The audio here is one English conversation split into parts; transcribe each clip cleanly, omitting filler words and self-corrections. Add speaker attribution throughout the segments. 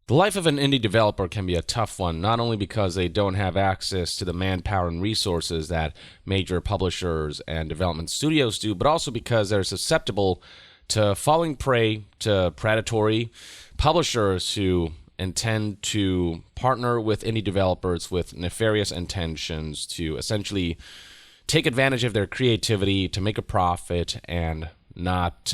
Speaker 1: The life of an indie developer can be a tough one, not only because they don't have access to the manpower and resources that major publishers and development studios do, but also because they're susceptible to falling prey to predatory publishers who intend to partner with indie developers with nefarious intentions to essentially take advantage of their creativity to make a profit and not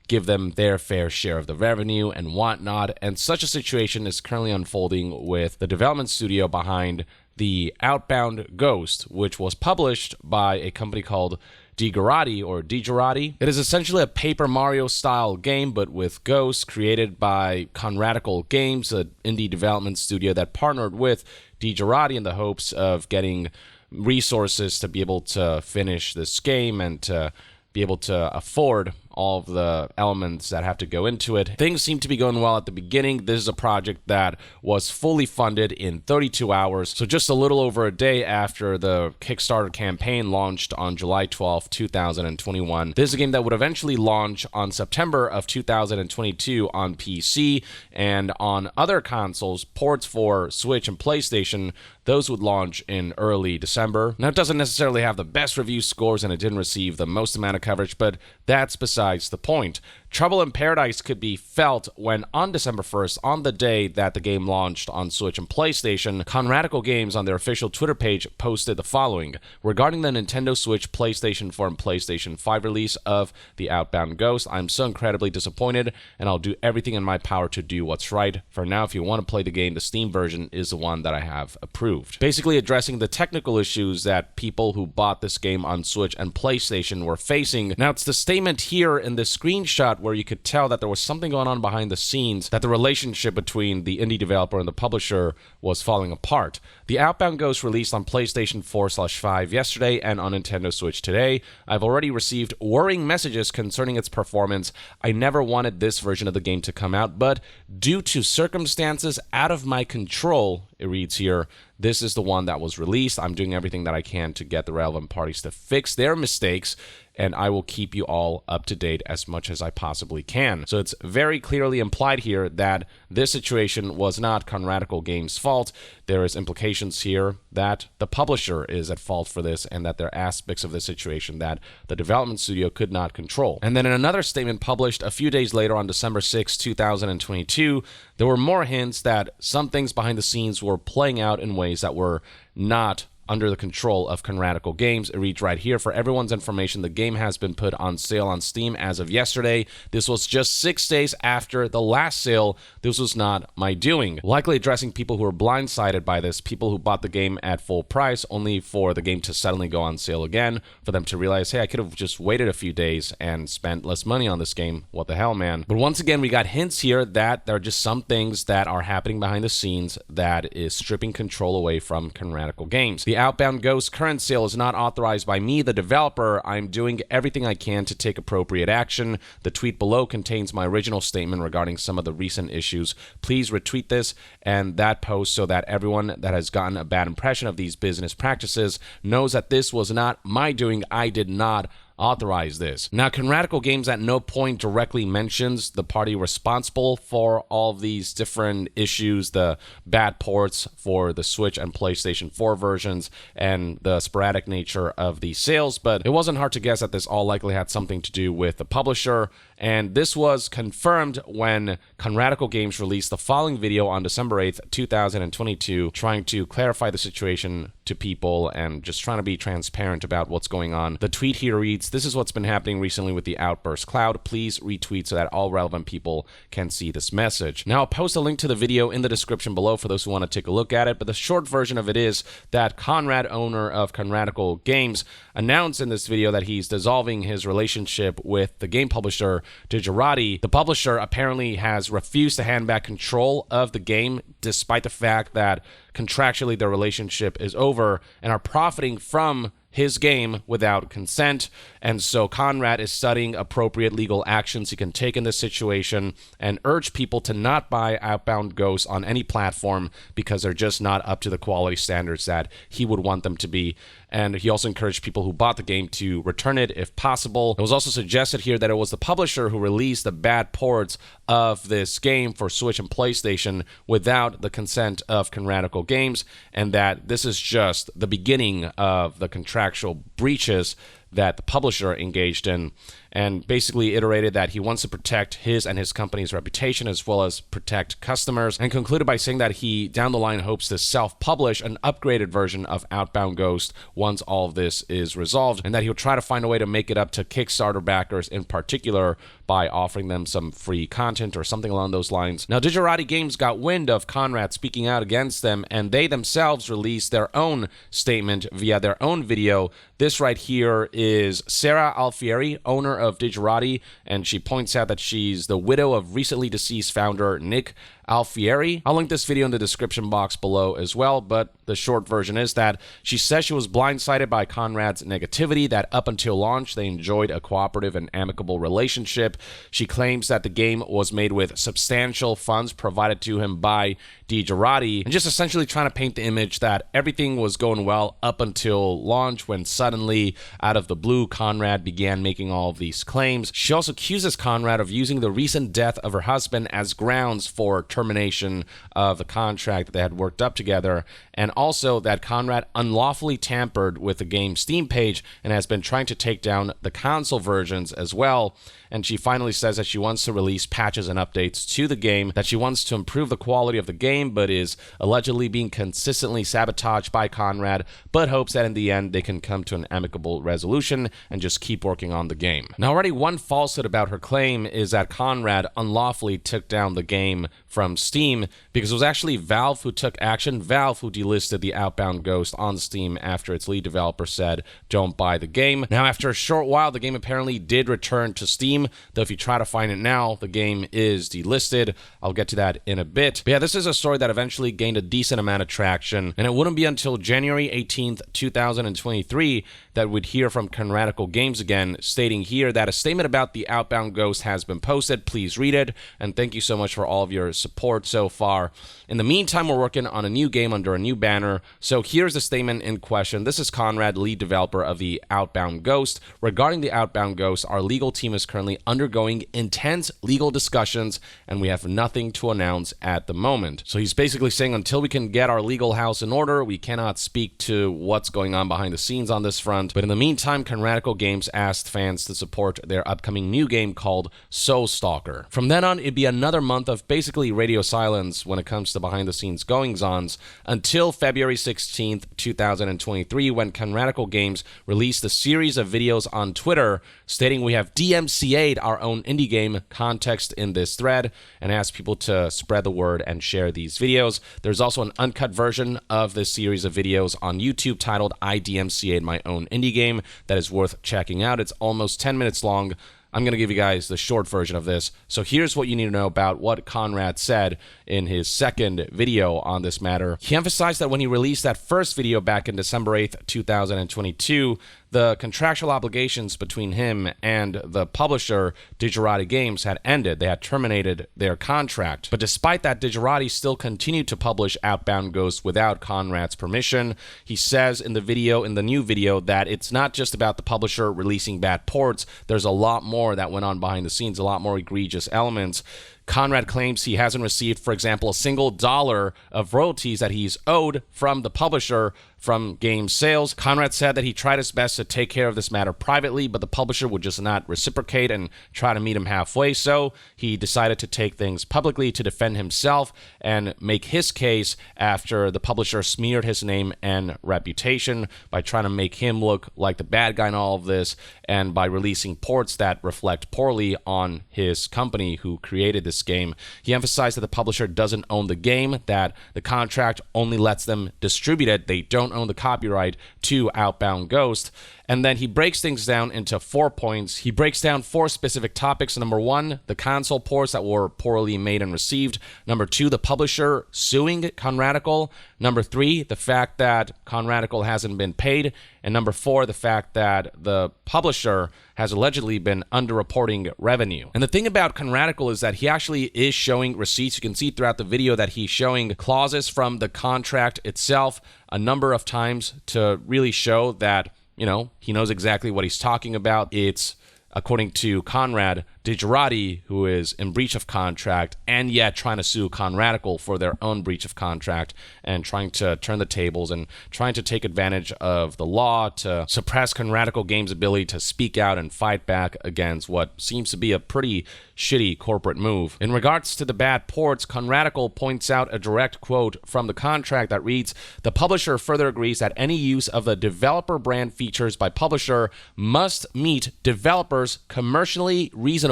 Speaker 1: give them their fair share of the revenue and whatnot. And such a situation is currently unfolding with the development studio behind the Outbound Ghost, which was published by a company called Gerardo. It is essentially a Paper Mario style game, but with ghosts, created by Contractual Games, an indie development studio that partnered with Gerardo in the hopes of getting resources to be able to finish this game and to be able to afford all of the elements that have to go into it. Things seem to be going well at the beginning. This is a project that was fully funded in 32 hours, so just a little over a day after the Kickstarter campaign launched on July 12, 2021. This is a game that would eventually launch on September of 2022 on PC, and on other consoles, ports for Switch and PlayStation, those would launch in early December. Now, it doesn't necessarily have the best review scores, and it didn't receive the most amount of coverage, but that's besides the point. Trouble in Paradise could be felt when on December 1st, on the day that the game launched on Switch and PlayStation, Contractual Games on their official Twitter page posted the following. Regarding the Nintendo Switch, PlayStation 4, and PlayStation 5 release of the Outbound Ghost, I'm so incredibly disappointed, and I'll do everything in my power to do what's right. For now, if you want to play the game, the Steam version is the one that I have approved. Basically addressing the technical issues that people who bought this game on Switch and PlayStation were facing. Now, it's the statement here in this screenshot where you could tell that there was something going on behind the scenes, that the relationship between the indie developer and the publisher was falling apart. The Outbound Ghost released on PlayStation 4/5 yesterday and on Nintendo Switch today. I've already received worrying messages concerning its performance. I never wanted this version of the game to come out, but due to circumstances out of my control, it reads here, this is the one that was released. I'm doing everything that I can to get the relevant parties to fix their mistakes, and I will keep you all up to date as much as I possibly can. So it's very clearly implied here that this situation was not Contractual Games' fault. There is implications here that the publisher is at fault for this, and that there are aspects of this situation that the development studio could not control. And then in another statement published a few days later on December 6, 2022, there were more hints that some things behind the scenes were playing out in ways that were not under the control of Contractual Games. It reads right here, for everyone's information, the game has been put on sale on Steam as of yesterday. This was just 6 days after the last sale. This was not my doing. Likely addressing people who were blindsided by this, people who bought the game at full price only for the game to suddenly go on sale again, for them to realize, hey, I could have just waited a few days and spent less money on this game. What the hell, man? But once again, we got hints here that there are just some things that are happening behind the scenes that is stripping control away from Contractual Games. The Outbound Ghost current sale is not authorized by me, the developer. I'm doing everything I can to take appropriate action. The tweet below contains my original statement regarding some of the recent issues. Please retweet this and that post so that everyone that has gotten a bad impression of these business practices knows that this was not my doing. I did not authorize this. Now, Contractual Games at no point directly mentions the party responsible for all of these different issues, the bad ports for the Switch and PlayStation 4 versions, and the sporadic nature of the sales, but it wasn't hard to guess that this all likely had something to do with the publisher, and this was confirmed when Contractual Games released the following video on December 8th, 2022, trying to clarify the situation to people and just trying to be transparent about what's going on. The tweet here reads, this is what's been happening recently with the Outburst Cloud. Please retweet so that all relevant people can see this message. Now, I'll post a link to the video in the description below for those who want to take a look at it, but the short version of it is that Conrad, owner of Contractual Games, announced in this video that he's dissolving his relationship with the game publisher, Gerardo. The publisher apparently has refused to hand back control of the game, despite the fact that contractually their relationship is over, and are profiting from his game without consent, and so Conrad is studying appropriate legal actions he can take in this situation and urge people to not buy Outbound Ghosts on any platform because they're just not up to the quality standards that he would want them to be. And he also encouraged people who bought the game to return it if possible. It was also suggested here that it was the publisher who released the bad ports of this game for Switch and PlayStation without the consent of Contractual Games, and that this is just the beginning of the contractual breaches that the publisher engaged in, and basically iterated that he wants to protect his and his company's reputation as well as protect customers, and concluded by saying that he down the line hopes to self-publish an upgraded version of Outbound Ghost once all of this is resolved, and that he'll try to find a way to make it up to Kickstarter backers in particular by offering them some free content or something along those lines. Now, Digerati Games got wind of Conrad speaking out against them, and they themselves released their own statement via their own video. This right here is Sarah Alfieri, owner of Digerati, and she points out that she's the widow of recently deceased founder Nick Alfieri. I'll link this video in the description box below as well, but the short version is that she says she was blindsided by Conrad's negativity, that up until launch they enjoyed a cooperative and amicable relationship. She claims that the game was made with substantial funds provided to him by Digerati, and just essentially trying to paint the image that everything was going well up until launch, when suddenly, out of the blue, Conrad began making all of these claims. She also accuses Conrad of using the recent death of her husband as grounds for termination of the contract that they had worked up together, and also that Conrad unlawfully tampered with the game's Steam page and has been trying to take down the console versions as well. And she finally says that she wants to release patches and updates to the game, that she wants to improve the quality of the game, but is allegedly being consistently sabotaged by Conrad, but hopes that in the end they can come to an amicable resolution and just keep working on the game. Now, already one falsehood about her claim is that Conrad unlawfully took down the game from Steam, because it was actually Valve who took action, Valve who delisted the Outbound Ghost on Steam after its lead developer said, don't buy the game. Now, after a short while, the game apparently did return to Steam, though if you try to find it now, the game is delisted. I'll get to that in a bit. But yeah, this is a story that eventually gained a decent amount of traction, and it wouldn't be until January 18th, 2023 that we'd hear from Contractual Games again, stating here that a statement about the Outbound Ghost has been posted. Please read it, and thank you so much for all of your support so far. In the meantime, we're working on a new game under a new banner. So here's the statement in question. This is Conrad, lead developer of the Outbound Ghost. Regarding the Outbound Ghost, our legal team is currently undergoing intense legal discussions, and we have nothing to announce at the moment. So he's basically saying until we can get our legal house in order, we cannot speak to what's going on behind the scenes on this front. But in the meantime, Contractual Games asked fans to support their upcoming new game called Soul Stalker. From then on, it'd be another month of basically radio silence when it comes to behind the scenes goings-ons until February 16th, 2023, when Contractual Games released a series of videos on Twitter stating we have DMCA'd our own indie game context in this thread, and asked people to spread the word and share these videos. There's also an uncut version of this series of videos on YouTube titled I DMCA'd my own indie game that is worth checking out. It's almost 10 minutes long. I'm going to give you guys the short version of this. So here's what you need to know about what Conrad said in his second video on this matter. He emphasized that when he released that first video back in December 8th, 2022, the contractual obligations between him and the publisher, Digerati Games, had ended. They had terminated their contract. But despite that, Digerati still continued to publish Outbound Ghost without Conrad's permission. He says in the video, in the new video, that it's not just about the publisher releasing bad ports. There's a lot more that went on behind the scenes, a lot more egregious elements. Conrad claims he hasn't received, for example, a single dollar of royalties that he's owed from the publisher from game sales. Conrad said that he tried his best to take care of this matter privately, but the publisher would just not reciprocate and try to meet him halfway, so he decided to take things publicly to defend himself and make his case after the publisher smeared his name and reputation by trying to make him look like the bad guy in all of this, and by releasing ports that reflect poorly on his company who created this game. He emphasized that the publisher doesn't own the game, that the contract only lets them distribute it. They don't own the copyright to Outbound Ghost. And then he breaks things down into 4 points. He breaks down 4 specific topics. Number 1, the console ports that were poorly made and received. Number 2, the publisher suing Contractual. Number 3, the fact that Contractual hasn't been paid. And number 4, the fact that the publisher has allegedly been underreporting revenue. And the thing about Contractual is that he actually is showing receipts. You can see throughout the video that he's showing clauses from the contract itself a number of times to really show that, you know, he knows exactly what he's talking about. It's, according to Conrad, Digerati, who is in breach of contract and yet trying to sue Contractual for their own breach of contract and trying to turn the tables and trying to take advantage of the law to suppress Contractual Games' ability to speak out and fight back against what seems to be a pretty shitty corporate move. In regards to the bad ports, Contractual points out a direct quote from the contract that reads, "The publisher further agrees that any use of the developer brand features by publisher must meet developers' commercially reasonable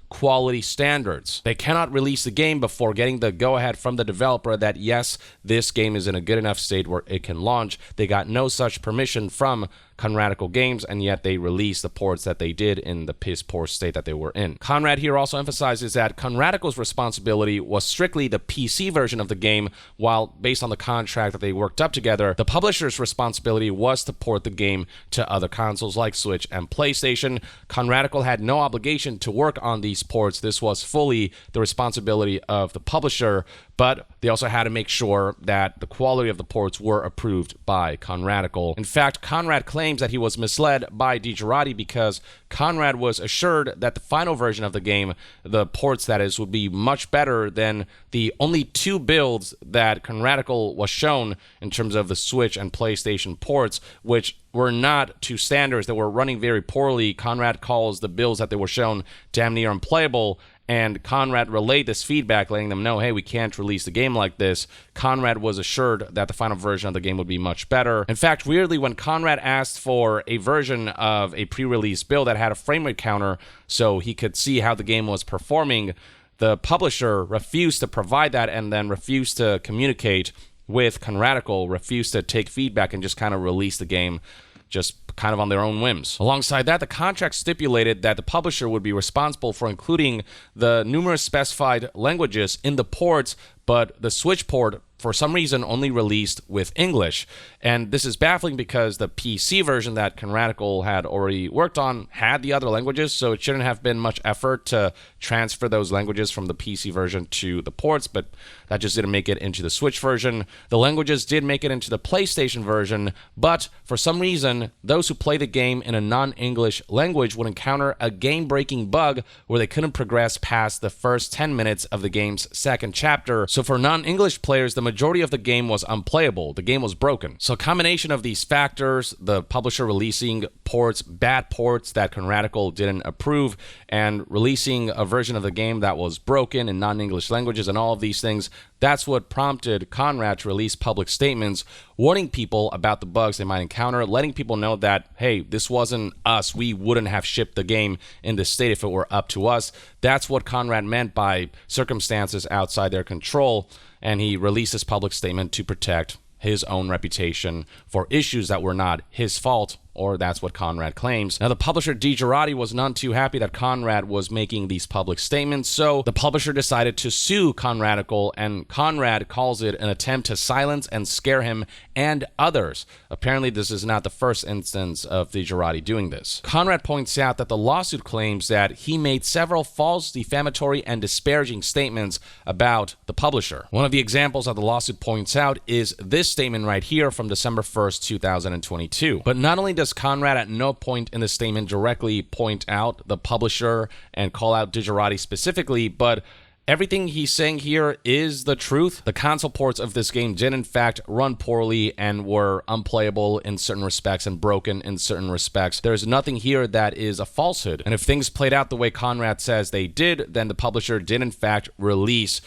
Speaker 1: quality standards. They cannot release the game before getting the go-ahead from the developer that, yes, this game is in a good enough state where it can launch." They got no such permission from Contractual Games, and yet they released the ports that they did in the piss poor state that they were in. Conrad here also emphasizes that Contractual's responsibility was strictly the PC version of the game, while based on the contract that they worked up together, the publisher's responsibility was to port the game to other consoles like Switch and PlayStation. Contractual had no obligation to work on these ports. This was fully the responsibility of the publisher, but they also had to make sure that the quality of the ports were approved by Contractual. In fact, Conrad claims that he was misled by Digerati because Conrad was assured that the final version of the game, the ports that is, would be much better than the only 2 builds that Contractual was shown in terms of the Switch and PlayStation ports, which were not to standards, that were running very poorly. Conrad calls the builds that they were shown damn near unplayable, and Conrad relayed this feedback, letting them know, hey, we can't release the game like this. Conrad was assured that the final version of the game would be much better. In fact, weirdly, when Conrad asked for a version of a pre-release build that had a frame rate counter so he could see how the game was performing, the publisher refused to provide that and then refused to communicate with Contractual, refused to take feedback, and just kind of release the game just kind of on their own whims. Alongside that, the contract stipulated that the publisher would be responsible for including the numerous specified languages in the ports, but the Switch port, for some reason, only released with English. And this is baffling because the PC version that Contractual had already worked on had the other languages, so it shouldn't have been much effort to transfer those languages from the PC version to the ports, but that just didn't make it into the Switch version. The languages did make it into the PlayStation version, but for some reason, those who play the game in a non-English language would encounter a game-breaking bug where they couldn't progress past the first 10 minutes of the game's second chapter. So for non-English players, the majority of the game was unplayable. The game was broken. So a combination of these factors, the publisher releasing ports, bad ports that Contractual didn't approve, and releasing a version of the game that was broken in non-English languages, and all of these things, that's what prompted Conrad to release public statements warning people about the bugs they might encounter, letting people know that, hey, this wasn't us. We wouldn't have shipped the game in this state if it were up to us. That's what Conrad meant by circumstances outside their control, and he released this public statement to protect his own reputation for issues that were not his fault, or that's what Conrad claims. Now, the publisher Digerati was none too happy that Conrad was making these public statements, so the publisher decided to sue Contractual, and Conrad calls it an attempt to silence and scare him and others. Apparently, this is not the first instance of Digerati doing this. Conrad points out that the lawsuit claims that he made several false, defamatory, and disparaging statements about the publisher. One of the examples that the lawsuit points out is this statement right here from December 1st, 2022. But not only does Conrad at no point in the statement directly point out the publisher and call out Digerati specifically, but everything he's saying here is the truth. The console ports of this game did in fact run poorly and were unplayable in certain respects and broken in certain respects. There's nothing here that is a falsehood. And if things played out the way Conrad says they did, then the publisher did in fact release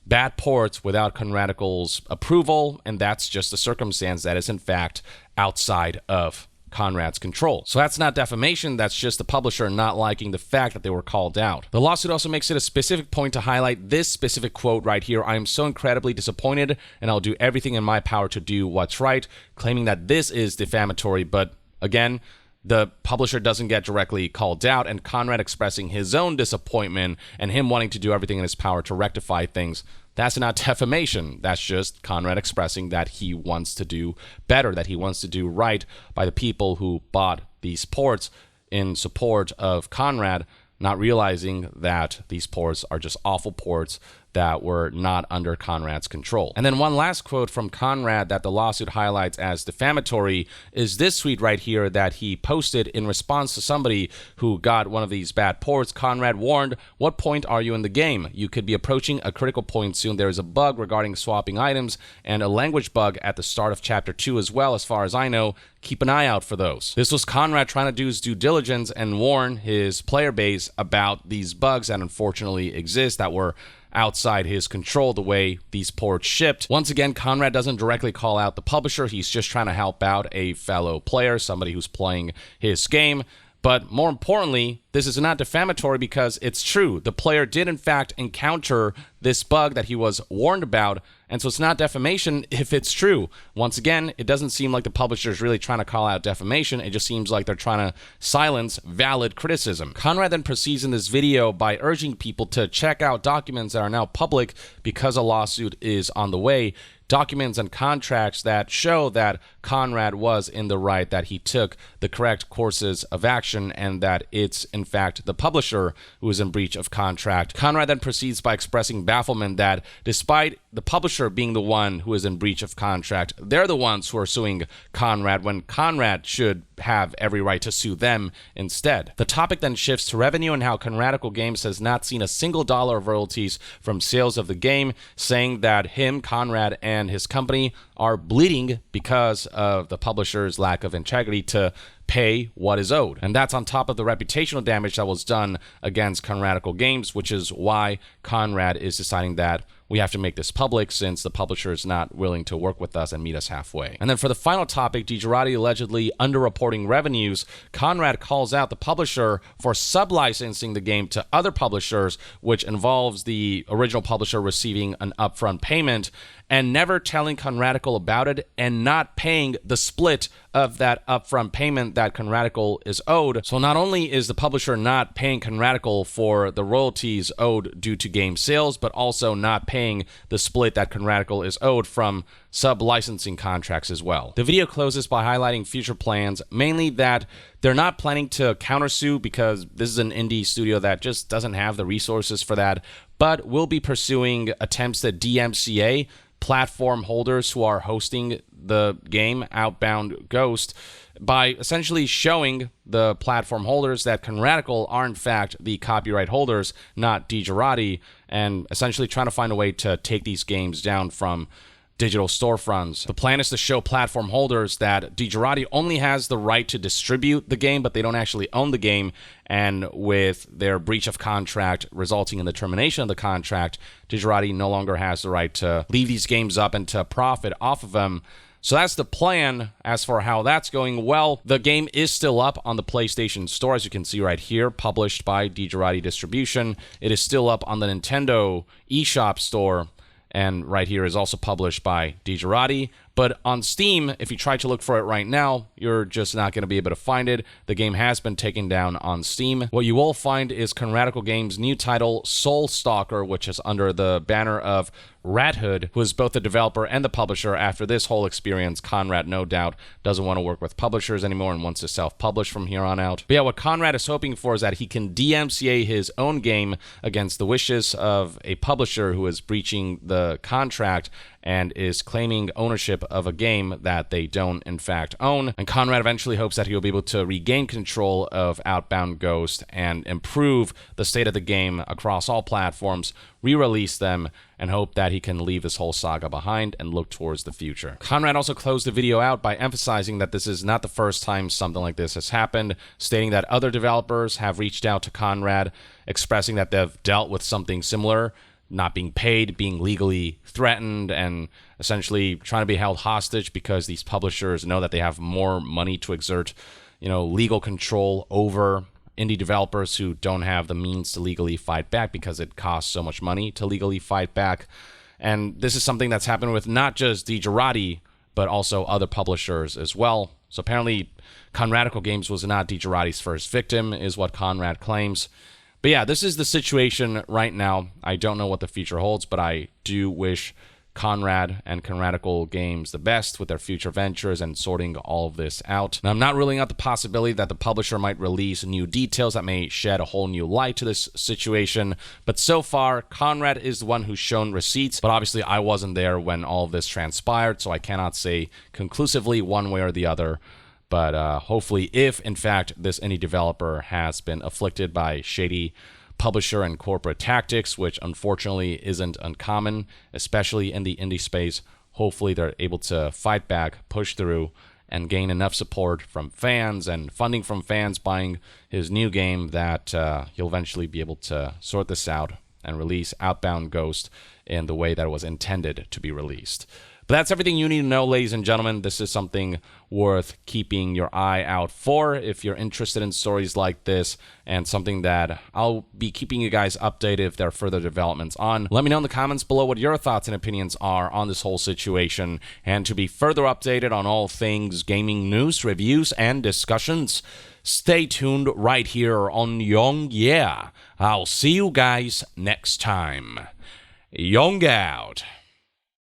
Speaker 1: bad ports without Contractual's approval, and that's just a circumstance that is in fact outside of Conrad's control. So that's not defamation, that's just the publisher not liking the fact that they were called out. The lawsuit also makes it a specific point to highlight this specific quote right here: "I am so incredibly disappointed, and I'll do everything in my power to do what's right," claiming that this is defamatory, but again, the publisher doesn't get directly called out, and Conrad expressing his own disappointment and him wanting to do everything in his power to rectify things, that's not defamation. That's just Conrad expressing that he wants to do better, that he wants to do right by the people who bought these ports in support of Conrad, not realizing that these ports are just awful ports that were not under Conrad's control. And then one last quote from Conrad that the lawsuit highlights as defamatory is this tweet right here that he posted in response to somebody who got one of these bad ports. Conrad warned, "What point are you in the game? You could be approaching a critical point soon. There is a bug regarding swapping items and a language bug at the start of chapter 2 as well, as far as I know. Keep an eye out for those." This was Conrad trying to do his due diligence and warn his player base about these bugs that unfortunately exist that were outside his control, the way these ports shipped. Once again, Conrad doesn't directly call out the publisher. He's just trying to help out a fellow player, somebody who's playing his game. But more importantly, this is not defamatory because it's true. The player did in fact encounter this bug that he was warned about, and so it's not defamation if it's true. Once again, it doesn't seem like the publisher is really trying to call out defamation. It just seems like they're trying to silence valid criticism. Conrad then proceeds in this video by urging people to check out documents that are now public because a lawsuit is on the way. Documents and contracts that show that Conrad was in the right, that he took the correct courses of action, and that it's in fact the publisher who is in breach of contract. Conrad then proceeds by expressing bafflement that despite the publisher being the one who is in breach of contract, they're the ones who are suing Conrad when Conrad should have every right to sue them instead. The topic then shifts to revenue and how Contractual Games has not seen a single dollar of royalties from sales of the game, saying that him, Conrad, and his company are bleeding because of the publisher's lack of integrity to pay what is owed. And that's on top of the reputational damage that was done against Contractual Games, which is why Conrad is deciding that we have to make this public since the publisher is not willing to work with us and meet us halfway. And then for the final topic, DiGerardi allegedly underreporting revenues, Conrad calls out the publisher for sublicensing the game to other publishers, which involves the original publisher receiving an upfront payment and never telling Contractual about it and not paying the split of that upfront payment that Contractual is owed. So not only is the publisher not paying Contractual for the royalties owed due to game sales, but also not paying the split that Contractual is owed from sub-licensing contracts as well. The video closes by highlighting future plans, mainly that they're not planning to countersue because this is an indie studio that just doesn't have the resources for that, but will be pursuing attempts at DMCA, platform holders who are hosting the game Outbound Ghost, by essentially showing the platform holders that Contractual are in fact the copyright holders, not DiGerardi, and essentially trying to find a way to take these games down from digital storefronts. The plan is to show platform holders that DiGerardi only has the right to distribute the game, but they don't actually own the game, and with their breach of contract resulting in the termination of the contract, DiGerardi no longer has the right to leave these games up and to profit off of them. So that's the plan. As for how that's going, well, the game is still up on the PlayStation Store, as you can see right here, published by DiGerardi Distribution. It is still up on the Nintendo eShop Store, and right here is also published by DiGerardi. But on Steam, if you try to look for it right now, you're just not going to be able to find it. The game has been taken down on Steam. What you will find is Contractual Games' new title, Soul Stalker, which is under the banner of Rat Hood, who is both the developer and the publisher. After this whole experience, Conrad, no doubt, doesn't want to work with publishers anymore and wants to self-publish from here on out. But yeah, what Conrad is hoping for is that he can DMCA his own game against the wishes of a publisher who is breaching the contract and is claiming ownership of a game that they don't in fact own. And Conrad eventually hopes that he'll be able to regain control of Outbound Ghost and improve the state of the game across all platforms, re-release them, and hope that he can leave this whole saga behind and look towards the future. Conrad also closed the video out by emphasizing that this is not the first time something like this has happened, stating that other developers have reached out to Conrad, expressing that they've dealt with something similar, not being paid, being legally threatened, and essentially trying to be held hostage because these publishers know that they have more money to exert, legal control over indie developers who don't have the means to legally fight back because it costs so much money to legally fight back. And this is something that's happened with not just DiGerardi, but also other publishers as well. So apparently, Conradical Games was not DiGerardi's first victim, is what Conrad claims. But yeah, this is the situation right now. I don't know what the future holds, but I do wish Conrad and Conradical Games the best with their future ventures and sorting all of this out. Now, I'm not ruling out the possibility that the publisher might release new details that may shed a whole new light to this situation, but so far, Conrad is the one who's shown receipts, but obviously I wasn't there when all of this transpired, so I cannot say conclusively one way or the other. But hopefully, if in fact this indie developer has been afflicted by shady publisher and corporate tactics, which unfortunately isn't uncommon, especially in the indie space, hopefully they're able to fight back, push through, and gain enough support from fans and funding from fans buying his new game that he'll eventually be able to sort this out and release Outbound Ghost in the way that it was intended to be released. But that's everything you need to know, ladies and gentlemen. This is something worth keeping your eye out for if you're interested in stories like this, and something that I'll be keeping you guys updated if there are further developments on. Let me know in the comments below what your thoughts and opinions are on this whole situation. And to be further updated on all things gaming news, reviews, and discussions, stay tuned right here on Young Yeah. I'll see you guys next time. Young out.